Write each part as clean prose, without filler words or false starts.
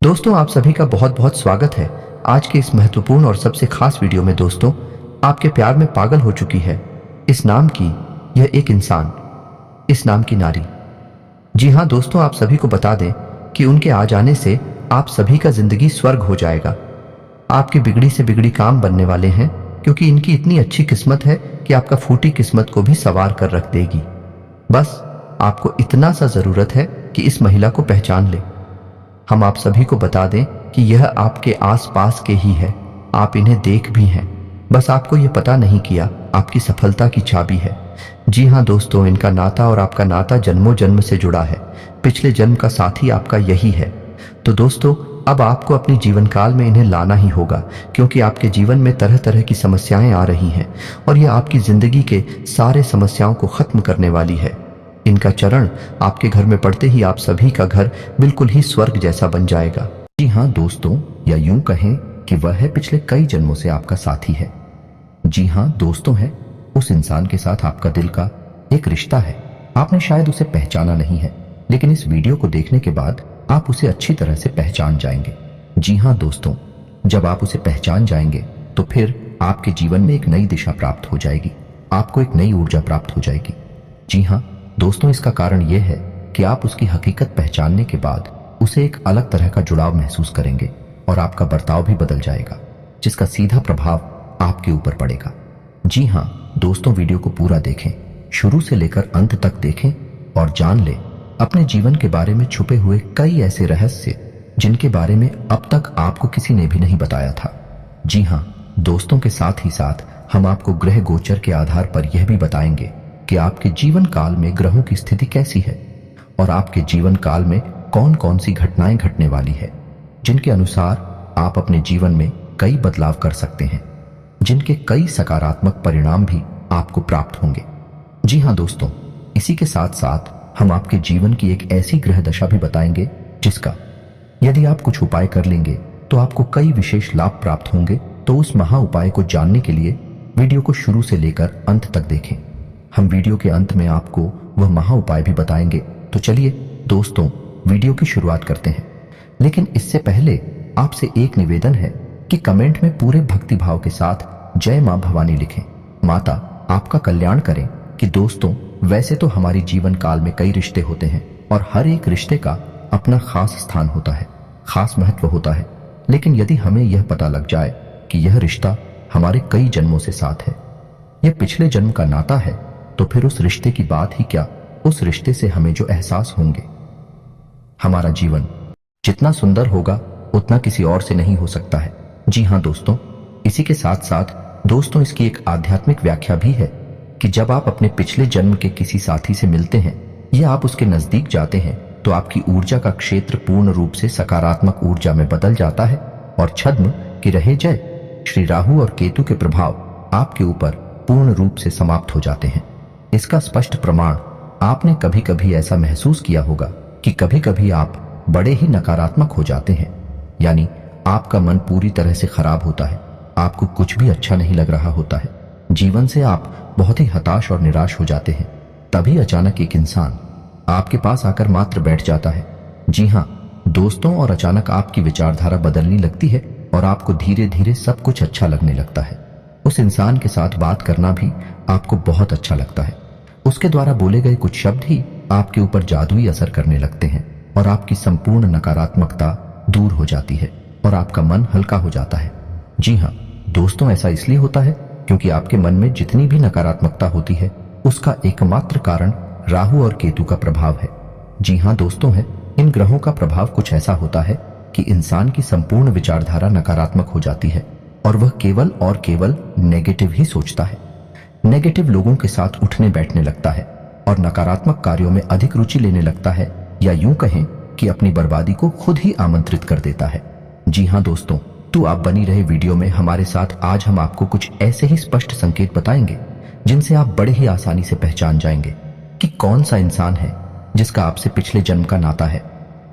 दोस्तों, आप सभी का बहुत बहुत स्वागत है आज के इस महत्वपूर्ण और सबसे खास वीडियो में। दोस्तों, आपके प्यार में पागल हो चुकी है इस नाम की यह एक इंसान, इस नाम की नारी। जी हाँ दोस्तों, आप सभी को बता दें कि उनके आ जाने से आप सभी का जिंदगी स्वर्ग हो जाएगा। आपकी बिगड़ी से बिगड़ी काम बनने वाले हैं, क्योंकि इनकी इतनी अच्छी किस्मत है कि आपका फूटी किस्मत को भी संवार कर रख देगी। बस आपको इतना सा जरूरत है कि इस महिला को पहचान ले। हम आप सभी को बता दें कि यह आपके आसपास के ही है, आप इन्हें देख भी हैं, बस आपको यह पता नहीं किया आपकी सफलता की चाबी है। जी हाँ दोस्तों, इनका नाता और आपका नाता जन्मों जन्म से जुड़ा है, पिछले जन्म का साथी आपका यही है। तो दोस्तों, अब आपको अपनी जीवन काल में इन्हें लाना ही होगा, क्योंकि आपके जीवन में तरह तरह की समस्याएं आ रही हैं और यह आपकी जिंदगी के सारे समस्याओं को खत्म करने वाली है। इनका चरण आपके घर में पड़ते ही आप सभी का घर बिल्कुल ही स्वर्ग जैसा बन जाएगा। जी हाँ दोस्तों, या यूं कहें कि वह है पिछले कई जन्मों से आपका साथी है। जी हाँ दोस्तों, है उस इंसान के साथ आपका दिल का एक रिश्ता है। आपने शायद उसे पहचाना नहीं है, लेकिन इस वीडियो को देखने के बाद आप उसे अच्छी तरह से पहचान जाएंगे। जी हाँ दोस्तों, जब आप उसे पहचान जाएंगे तो फिर आपके जीवन में एक नई दिशा प्राप्त हो जाएगी, आपको एक नई ऊर्जा प्राप्त हो जाएगी। जी हाँ दोस्तों, इसका कारण यह है कि आप उसकी हकीकत पहचानने के बाद उसे एक अलग तरह का जुड़ाव महसूस करेंगे और आपका बर्ताव भी बदल जाएगा, जिसका सीधा प्रभाव आपके ऊपर पड़ेगा। जी हाँ दोस्तों, वीडियो को पूरा देखें, शुरू से लेकर अंत तक देखें और जान लें अपने जीवन के बारे में छुपे हुए कई ऐसे रहस्य जिनके बारे में अब तक आपको किसी ने भी नहीं बताया था। जी हाँ दोस्तों, के साथ ही साथ हम आपको ग्रह गोचर के आधार पर यह भी बताएंगे कि आपके जीवन काल में ग्रहों की स्थिति कैसी है और आपके जीवन काल में कौन कौन सी घटनाएं घटने वाली है, जिनके अनुसार आप अपने जीवन में कई बदलाव कर सकते हैं, जिनके कई सकारात्मक परिणाम भी आपको प्राप्त होंगे। जी हाँ दोस्तों, इसी के साथ साथ हम आपके जीवन की एक ऐसी ग्रह दशा भी बताएंगे जिसका यदि आप कुछ उपाय कर लेंगे तो आपको कई विशेष लाभ प्राप्त होंगे। तो उस महा उपाय को जानने के लिए वीडियो को शुरू से लेकर अंत तक देखें। हम वीडियो के अंत में आपको वह महा उपाय भी बताएंगे। तो चलिए दोस्तों, वीडियो की शुरुआत करते हैं, लेकिन इससे पहले आपसे एक निवेदन है कि कमेंट में पूरे भक्ति भाव के साथ जय मां भवानी लिखें, माता आपका कल्याण करें। कि दोस्तों, वैसे तो हमारी जीवन काल में कई रिश्ते होते हैं और हर एक रिश्ते का अपना खास स्थान होता है, खास महत्व होता है, लेकिन यदि हमें यह पता लग जाए कि यह रिश्ता हमारे कई जन्मों से साथ है, यह पिछले जन्म का नाता है, तो फिर उस रिश्ते की बात ही क्या, उस रिश्ते से हमें जो एहसास होंगे, हमारा जीवन जितना सुंदर होगा उतना किसी और से नहीं हो सकता है। जी हाँ दोस्तों, इसी के साथ साथ दोस्तों, इसकी एक आध्यात्मिक व्याख्या भी है कि जब आप अपने पिछले जन्म के किसी साथी से मिलते हैं या आप उसके नजदीक जाते हैं तो आपकी ऊर्जा का क्षेत्र पूर्ण रूप से सकारात्मक ऊर्जा में बदल जाता है और छद्म की रहे जय श्री राहु और केतु के प्रभाव आपके ऊपर पूर्ण रूप से समाप्त हो जाते हैं। इसका स्पष्ट प्रमाण आपने कभी कभी ऐसा महसूस किया होगा कि कभी कभी आप बड़े ही नकारात्मक हो जाते हैं, यानी आपका मन पूरी तरह से खराब होता है, आपको कुछ भी अच्छा नहीं लग रहा होता है, जीवन से आप बहुत ही हताश और निराश हो जाते हैं। तभी अचानक एक इंसान आपके पास आकर मात्र बैठ जाता है। जी हाँ दोस्तों, और अचानक आपकी विचारधारा बदलने लगती है और आपको धीरे धीरे सब कुछ अच्छा लगने लगता है। उस इंसान के साथ बात करना भी आपको बहुत अच्छा लगता है। उसके द्वारा बोले गए कुछ शब्द ही आपके ऊपर जादुई असर करने लगते हैं और आपकी संपूर्ण नकारात्मकता दूर हो जाती है और आपका मन हल्का हो जाता है। जी हाँ दोस्तों, ऐसा इसलिए होता है क्योंकि आपके मन में जितनी भी नकारात्मकता होती है उसका एकमात्र कारण राहु और केतु का प्रभाव है। जी हाँ दोस्तों, है इन ग्रहों का प्रभाव कुछ ऐसा होता है कि इंसान की संपूर्ण विचारधारा नकारात्मक हो जाती है और वह केवल और केवल नेगेटिव ही सोचता है, नेगेटिव लोगों के साथ उठने बैठने लगता है और नकारात्मक कार्यों में अधिक रुचि लेने लगता है, या यूं कहें कि अपनी बर्बादी को खुद ही आमंत्रित कर देता है। जी हाँ दोस्तों, तो आप बनी रहे वीडियो में हमारे साथ। आज हम आपको कुछ ऐसे ही स्पष्ट संकेत बताएंगे जिनसे आप बड़े ही आसानी से पहचान जाएंगे कि कौन सा इंसान है जिसका आपसे पिछले जन्म का नाता है,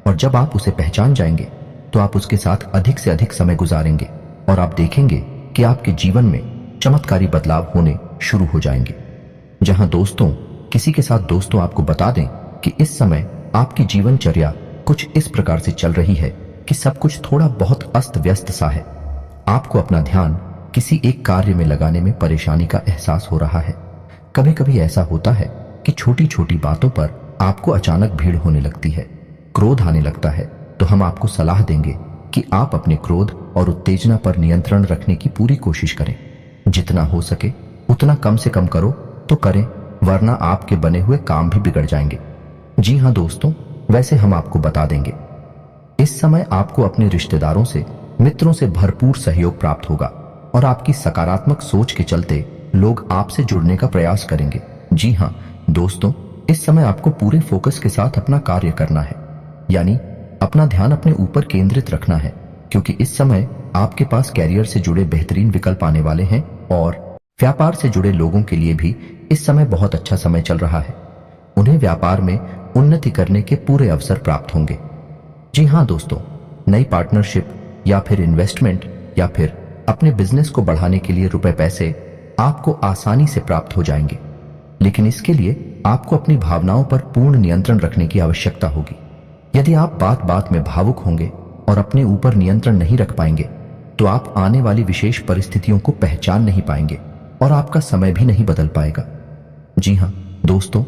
और जब आप उसे पहचान जाएंगे तो आप उसके साथ अधिक से अधिक समय गुजारेंगे और आप देखेंगे कि आपके जीवन में चमत्कारी बदलाव होने शुरू हो जाएंगे। जहां दोस्तों, किसी के साथ दोस्तों आपको बता दें कि इस समय आपकी जीवनचर्या कुछ इस प्रकार से चल रही है कि सब कुछ थोड़ा बहुत अस्त व्यस्त सा है। आपको अपना ध्यान किसी एक कार्य में लगाने में परेशानी का एहसास हो रहा है। कभी कभी ऐसा होता है कि छोटी छोटी बातों पर आपको अचानक भीड़ होने लगती है, क्रोध आने लगता है। तो हम आपको सलाह देंगे कि आप अपने क्रोध और उत्तेजना पर नियंत्रण रखने की पूरी कोशिश करें। जितना हो सके उतना कम से कम करो तो करें, वरना आपके बने हुए काम भी बिगड़ जाएंगे। जी हाँ दोस्तों, वैसे हम आपको बता देंगे, इस समय आपको अपने रिश्तेदारों से, मित्रों से भरपूर सहयोग प्राप्त होगा और आपकी सकारात्मक सोच के चलते लोग आपसे जुड़ने का प्रयास करेंगे। जी हाँ दोस्तों, इस समय आपको पूरे फोकस के साथ अपना कार्य करना है, यानी अपना ध्यान अपने ऊपर केंद्रित रखना है, क्योंकि इस समय आपके पास कैरियर से जुड़े बेहतरीन विकल्प आने वाले हैं और व्यापार से जुड़े लोगों के लिए भी इस समय बहुत अच्छा समय चल रहा है। उन्हें व्यापार में उन्नति करने के पूरे अवसर प्राप्त होंगे। जी हाँ दोस्तों, नई पार्टनरशिप या फिर इन्वेस्टमेंट या फिर अपने बिजनेस को बढ़ाने के लिए रुपए पैसे आपको आसानी से प्राप्त हो जाएंगे, लेकिन इसके लिए आपको अपनी भावनाओं पर पूर्ण नियंत्रण रखने की आवश्यकता होगी। यदि आप बात बात में भावुक होंगे और अपने ऊपर नियंत्रण नहीं रख पाएंगे तो आप आने वाली विशेष परिस्थितियों को पहचान नहीं पाएंगे और आपका समय भी नहीं बदल पाएगा। जी हाँ दोस्तों,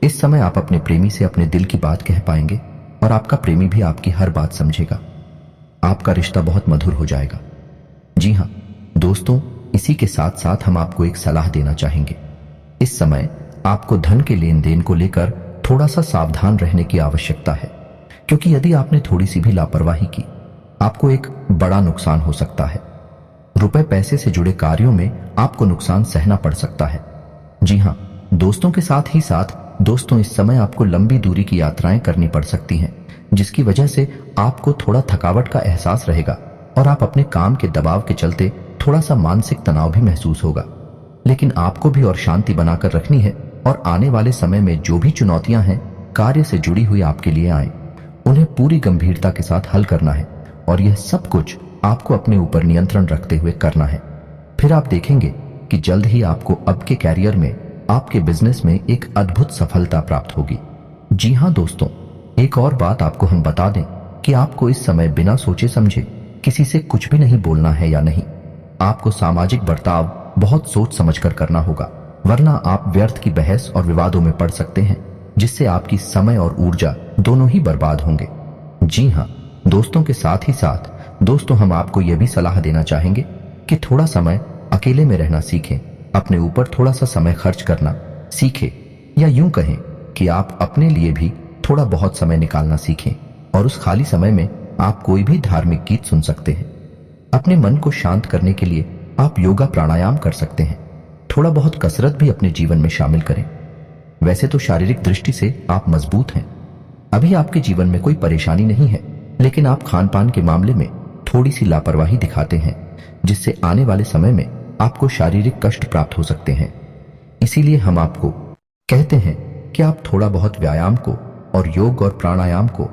इस समय आप अपने प्रेमी से अपने दिल की बात कह पाएंगे और आपका प्रेमी भी आपकी हर बात समझेगा। आपका रिश्ता बहुत मधुर हो जाएगा। जी हाँ दोस्तों, इसी के साथ साथ हम आपको एक सलाह देना चाहेंगे। इस समय आपको धन के लेन देन को लेकर थोड़ा सा सावधान रहने की आवश्यकता है, क्योंकि यदि आपने थोड़ी सी भी लापरवाही की आपको एक बड़ा नुकसान हो सकता है। रुपए पैसे से जुड़े कार्यों में आपको नुकसान सहना पड़ सकता है। जी हाँ दोस्तों, के साथ ही साथ दोस्तों, इस समय आपको लंबी दूरी की यात्राएं करनी पड़ सकती हैं, जिसकी वजह से आपको थोड़ा थकावट का एहसास रहेगा और आप अपने काम के दबाव के चलते थोड़ा सा मानसिक तनाव भी महसूस होगा। लेकिन आपको भी और शांति बनाकर रखनी है और आने वाले समय में जो भी चुनौतियां हैं कार्य से जुड़ी हुई आपके लिए आए, उन्हें पूरी गंभीरता के साथ हल करना है और यह सब कुछ आपको अपने ऊपर नियंत्रण रखते हुए करना है। फिर आप देखेंगे कि जल्द ही आपको अब के कैरियर में, आपके बिजनेस में एक अद्भुत सफलता प्राप्त होगी। जी हाँ दोस्तों, एक और बात आपको हम बता दें कि आपको इस समय बिना सोचे समझे किसी से कुछ भी नहीं बोलना है या नहीं। आपको सामाजिक बर्ताव बहुत सोच समझकर करना होगा, वरना आप व्यर्थ की बहस और विवादों में पड़ सकते हैं, जिससे आपकी समय और ऊर्जा दोनों ही बर्बाद होंगे। जी हाँ दोस्तों, के साथ ही साथ दोस्तों, हम आपको यह भी सलाह देना चाहेंगे कि थोड़ा समय अकेले में रहना सीखें, अपने ऊपर थोड़ा सा समय खर्च करना सीखें, या यूं कहें कि आप अपने लिए भी थोड़ा बहुत समय निकालना सीखें और उस खाली समय में आप कोई भी धार्मिक गीत सुन सकते हैं। अपने मन को शांत करने के लिए आप योगा प्राणायाम कर सकते हैं। थोड़ा बहुत कसरत भी अपने जीवन में शामिल करें। वैसे तो शारीरिक दृष्टि से आप मजबूत हैं, अभी आपके जीवन में कोई परेशानी नहीं है, लेकिन आप खान पान के मामले में थोड़ी सी लापरवाही दिखाते हैं, जिससे आने वाले समय में आपको शारीरिक कष्ट प्राप्त हो सकते हैं। इसीलिए हम आपको कहते हैं कि आप थोड़ा बहुत व्यायाम को और योग और प्राणायाम को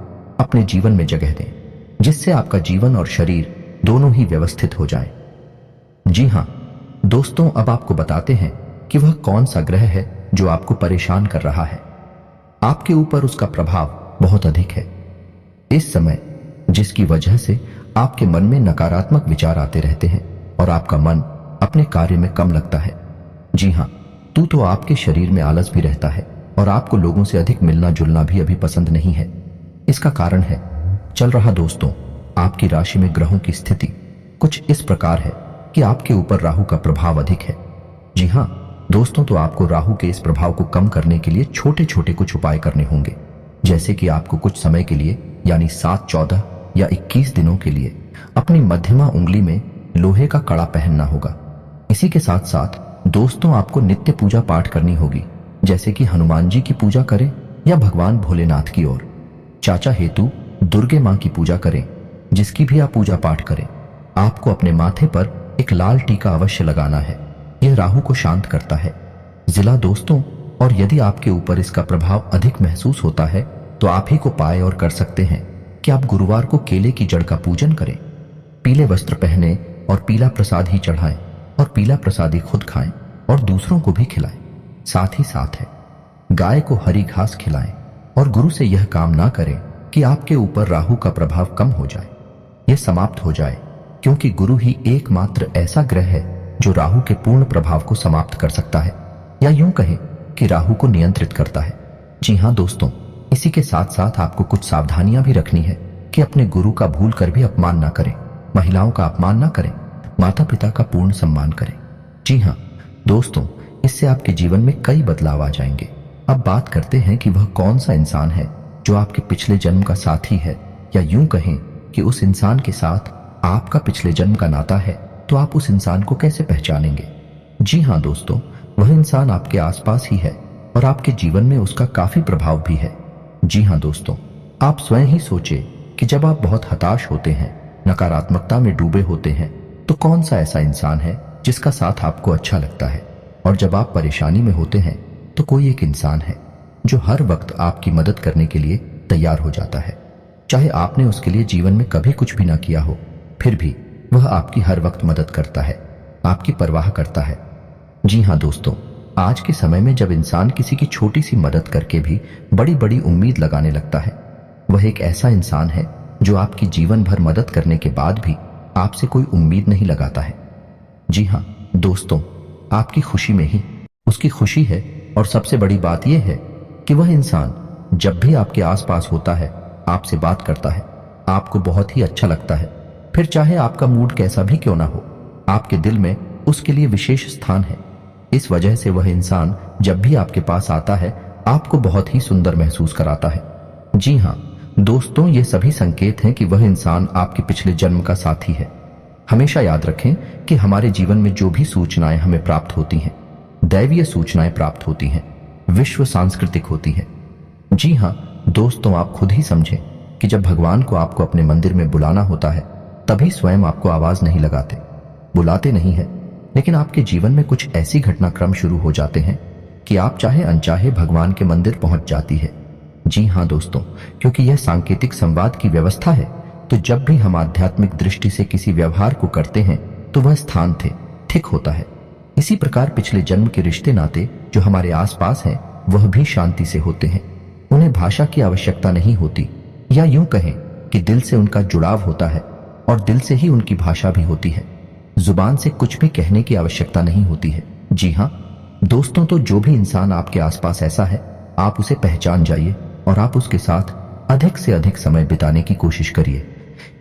अपने जीवन में जगह दें, जिससे आपका जीवन और शरीर दोनों ही व्यवस्थित हो जाएं। जी हाँ दोस्तों, अब आपको बताते हैं कि वह कौन सा ग्रह है जो आपको परेशान कर रहा है। आपके ऊपर उसका प्रभाव बहुत अधिक है इस समय, जिसकी वजह से आपके मन में नकारात्मक विचार आते रहते हैं और आपका मन अपने कार्य में कम लगता है। जी हाँ, तो आपके शरीर में आलस भी रहता है और आपको लोगों से अधिक मिलना जुलना भी अभी पसंद नहीं है। इसका कारण है चल रहा दोस्तों, आपकी राशि में ग्रहों की स्थिति कुछ इस प्रकार है कि आपके ऊपर राहु का प्रभाव अधिक है। जी हाँ दोस्तों, तो आपको राहु के इस प्रभाव को कम करने के लिए छोटे छोटे कुछ उपाय करने होंगे, जैसे कि आपको कुछ समय के लिए यानी 7, 14 या 21 दिनों के लिए अपनी मध्यमा उंगली में लोहे का कड़ा पहनना होगा। इसी के साथ साथ दोस्तों, आपको नित्य पूजा पाठ करनी होगी, जैसे कि हनुमान जी की पूजा करें या भगवान भोलेनाथ की ओर। चाचा हेतु दुर्गे मां की पूजा करें, जिसकी भी आप पूजा पाठ करें। आपको अपने माथे पर एक लाल टीका अवश्य लगाना है, यह राहु को शांत करता है। जिला दोस्तों, और यदि आपके ऊपर इसका प्रभाव अधिक महसूस होता है तो आप ही को पाए और कर सकते हैं कि आप गुरुवार को केले की जड़ का पूजन करें, पीले वस्त्र पहने और पीला प्रसाद ही चढ़ाएं और पीला प्रसाद ही खुद खाएं और दूसरों को भी खिलाएं। साथ ही साथ है गाय को हरी घास खिलाएं और गुरु से यह काम ना करें कि आपके ऊपर राहु का प्रभाव कम हो जाए। समाप्त हो जाए, क्योंकि गुरु ही एकमात्र ऐसा ग्रह है जो राहु के पूर्ण प्रभाव को समाप्त कर सकता है, या यूं कहें कि राहु को नियंत्रित करता है। जी हाँ दोस्तों, इसी के साथ साथ आपको कुछ सावधानियां भी रखनी है कि अपने गुरु का भूल कर भी अपमान ना करें, महिलाओं का अपमान ना करें, माता पिता का पूर्ण सम्मान करें। जी हाँ दोस्तों, इससे आपके जीवन में कई बदलाव आ जाएंगे। अब बात करते हैं कि वह कौन सा इंसान है जो आपके पिछले जन्म का साथी है, या यूं कहें कि उस इंसान के साथ आपका पिछले जन्म का नाता है, तो आप उस इंसान को कैसे पहचानेंगे। जी हाँ दोस्तों, वह इंसान आपके आसपास ही है और आपके जीवन में उसका काफी प्रभाव भी है। जी हाँ दोस्तों, आप स्वयं ही सोचे कि जब आप बहुत हताश होते हैं, नकारात्मकता में डूबे होते हैं, तो कौन सा ऐसा इंसान है जिसका साथ आपको अच्छा लगता है। और जब आप परेशानी में होते हैं तो कोई एक इंसान है जो हर वक्त आपकी मदद करने के लिए तैयार हो जाता है। चाहे आपने उसके लिए जीवन में कभी कुछ भी ना किया हो, फिर भी वह आपकी हर वक्त मदद करता है, आपकी परवाह करता है। जी हाँ दोस्तों, आज के समय में जब इंसान किसी की छोटी सी मदद करके भी बड़ी बड़ी उम्मीद लगाने लगता है, वह एक ऐसा इंसान है जो आपकी जीवन भर मदद करने के बाद भी आपसे कोई उम्मीद नहीं लगाता है। जी हाँ दोस्तों, आपकी खुशी में ही उसकी खुशी है। और सबसे बड़ी बात यह है कि वह इंसान जब भी आपके आसपास होता है, आपसे बात करता है, आपको बहुत ही अच्छा लगता है। फिर चाहे आपका मूड कैसा भी क्यों ना हो, आपके दिल में उसके लिए विशेष स्थान है। इस वजह से वह इंसान जब भी आपके पास आता है, आपको बहुत ही सुंदर महसूस कराता है। जी हाँ दोस्तों, ये सभी संकेत हैं कि वह इंसान आपके पिछले जन्म का साथी है। हमेशा याद रखें कि हमारे जीवन में जो भी सूचनाएं हमें प्राप्त होती हैं, दैवीय सूचनाएं प्राप्त होती हैं, विश्व सांस्कृतिक होती हैं। जी हाँ दोस्तों, आप खुद ही समझें कि जब भगवान को आपको अपने मंदिर में बुलाना होता है, तभी स्वयं आपको आवाज नहीं लगाते, बुलाते नहीं है, लेकिन आपके जीवन में कुछ ऐसी घटनाक्रम शुरू हो जाते हैं कि आप चाहे अनचाहे भगवान के मंदिर पहुंच जाती है। जी हाँ दोस्तों, क्योंकि यह सांकेतिक संवाद की व्यवस्था है, तो जब भी हम आध्यात्मिक दृष्टि से किसी व्यवहार को करते हैं तो वह स्थान थे ठीक होता है। इसी प्रकार पिछले जन्म के रिश्ते नाते जो हमारे आसपास हैं, वह भी शांति से होते हैं। उन्हें भाषा की आवश्यकता नहीं होती, या यूं कहें कि दिल से उनका जुड़ाव होता है और दिल से ही उनकी भाषा भी होती है। जुबान से कुछ भी कहने की आवश्यकता नहीं होती है। जी हाँ दोस्तों, तो जो भी इंसान आपके आसपास ऐसा है, आप उसे पहचान जाइए और आप उसके साथ अधिक से अधिक समय बिताने की कोशिश करिए।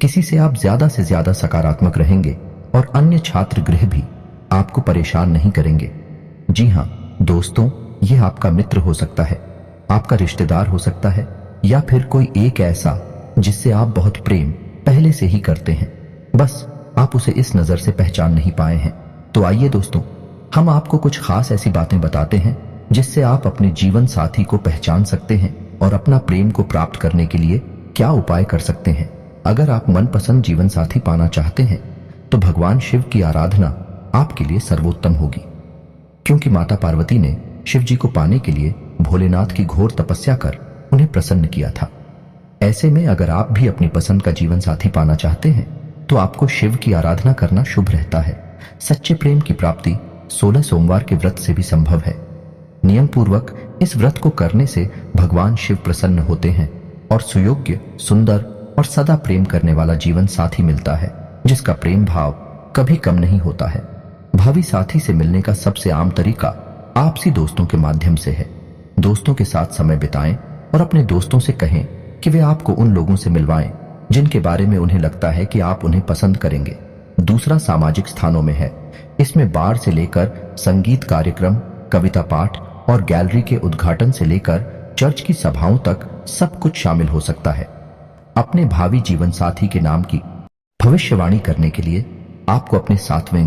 किसी से आप ज्यादा से ज्यादा सकारात्मक रहेंगे और अन्य छात्र गृह भी आपको परेशान नहीं करेंगे। जी हाँ दोस्तों, यह आपका मित्र हो सकता है, आपका रिश्तेदार हो सकता है, या फिर कोई एक ऐसा जिससे आप बहुत प्रेम पहले से ही करते हैं, बस आप उसे इस नजर से पहचान नहीं पाए हैं। तो आइए दोस्तों, हम आपको कुछ खास ऐसी बातें बताते हैं जिससे आप अपने जीवन साथी को पहचान सकते हैं और अपना प्रेम को प्राप्त करने के लिए क्या उपाय कर सकते हैं। अगर आप मनपसंद जीवन साथी पाना चाहते हैं तो भगवान शिव की आराधना आपके लिए सर्वोत्तम होगी, क्योंकि माता पार्वती ने शिव जी को पाने के लिए भोलेनाथ की घोर तपस्या कर उन्हें प्रसन्न किया था। ऐसे में अगर आप भी अपनी पसंद का जीवन साथी पाना चाहते हैं तो आपको शिव की आराधना करना शुभ रहता है। सच्चे प्रेम की प्राप्ति 16 सोमवार के व्रत से भी संभव है। नियम पूर्वक इस व्रत को करने से भगवान शिव प्रसन्न होते हैं और सुयोग्य, सुंदर और सदा प्रेम करने वाला जीवन साथी मिलता है, जिसका प्रेम भाव कभी कम नहीं होता है। भावी साथी से मिलने का सबसे आम तरीका आपसी दोस्तों के माध्यम से है। दोस्तों के साथ समय बिताएं और अपने दोस्तों से कहें कि वे आपको उन लोगों से मिलवाएं जिनके बारे में उन्हें लगता है कि आप उन्हें पसंद करेंगे। दूसरा सामाजिक स्थानों में है। इसमें बार से लेकर संगीत कार्यक्रम, कविता पाठ और गैलरी के उद्घाटन से लेकर चर्च की सभाओं तक सब कुछ शामिल हो सकता है। अपने भावी जीवन साथी के नाम की भविष्यवाणी करने के लिए आपको अपने सातवें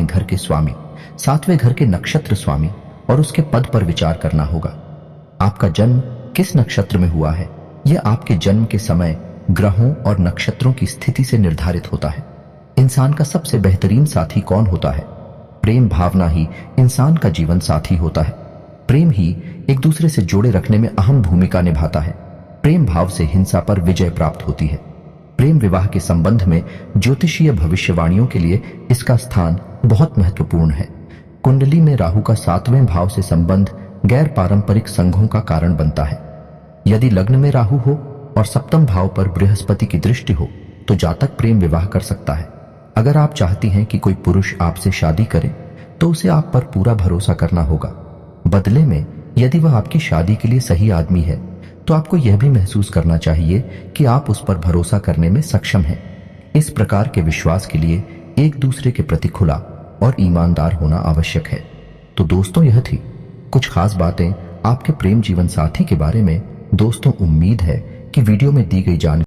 घर के स्वामी, सातवें घर के नक्षत्र स्वामी और उसके पद पर विचार करना होगा। आपका जन्म किस नक्षत्र में हुआ है, यह आपके जन्म के समय ग्रहों और नक्षत्रों की स्थिति से निर्धारित होता है। इंसान का सबसे बेहतरीन साथी कौन होता है? प्रेम भावना ही इंसान का जीवन साथी होता है। प्रेम ही एक दूसरे से जोड़े रखने में अहम भूमिका निभाता है। प्रेम भाव से हिंसा पर विजय प्राप्त होती है। प्रेम विवाह के संबंध में ज्योतिषीय भविष्यवाणियों के लिए इसका स्थान बहुत महत्वपूर्ण है। कुंडली में राहु का 7वें भाव से संबंध गैर पारंपरिक संघों का कारण बनता है। यदि लग्न में राहु हो और 7वें भाव पर बृहस्पति की दृष्टि हो तो जातक प्रेम विवाह कर सकता है। अगर आप चाहती हैं कि कोई पुरुष आपसे शादी करे तो उसे आप पर पूरा भरोसा करना होगा। बदले में यदि वह आपकी शादी के लिए सही आदमी है तो आपको यह भी महसूस करना चाहिए कि आप उस पर भरोसा करने में सक्षम हैं। इस प्रकार के विश्वास के लिए एक दूसरे के प्रति खुला और ईमानदार होना आवश्यक है। तो दोस्तों, यह थी कुछ खास बातें आपके प्रेम जीवन साथी के बारे में। दोस्तों, उम्मीद है कि वीडियो में दी गई जानकारी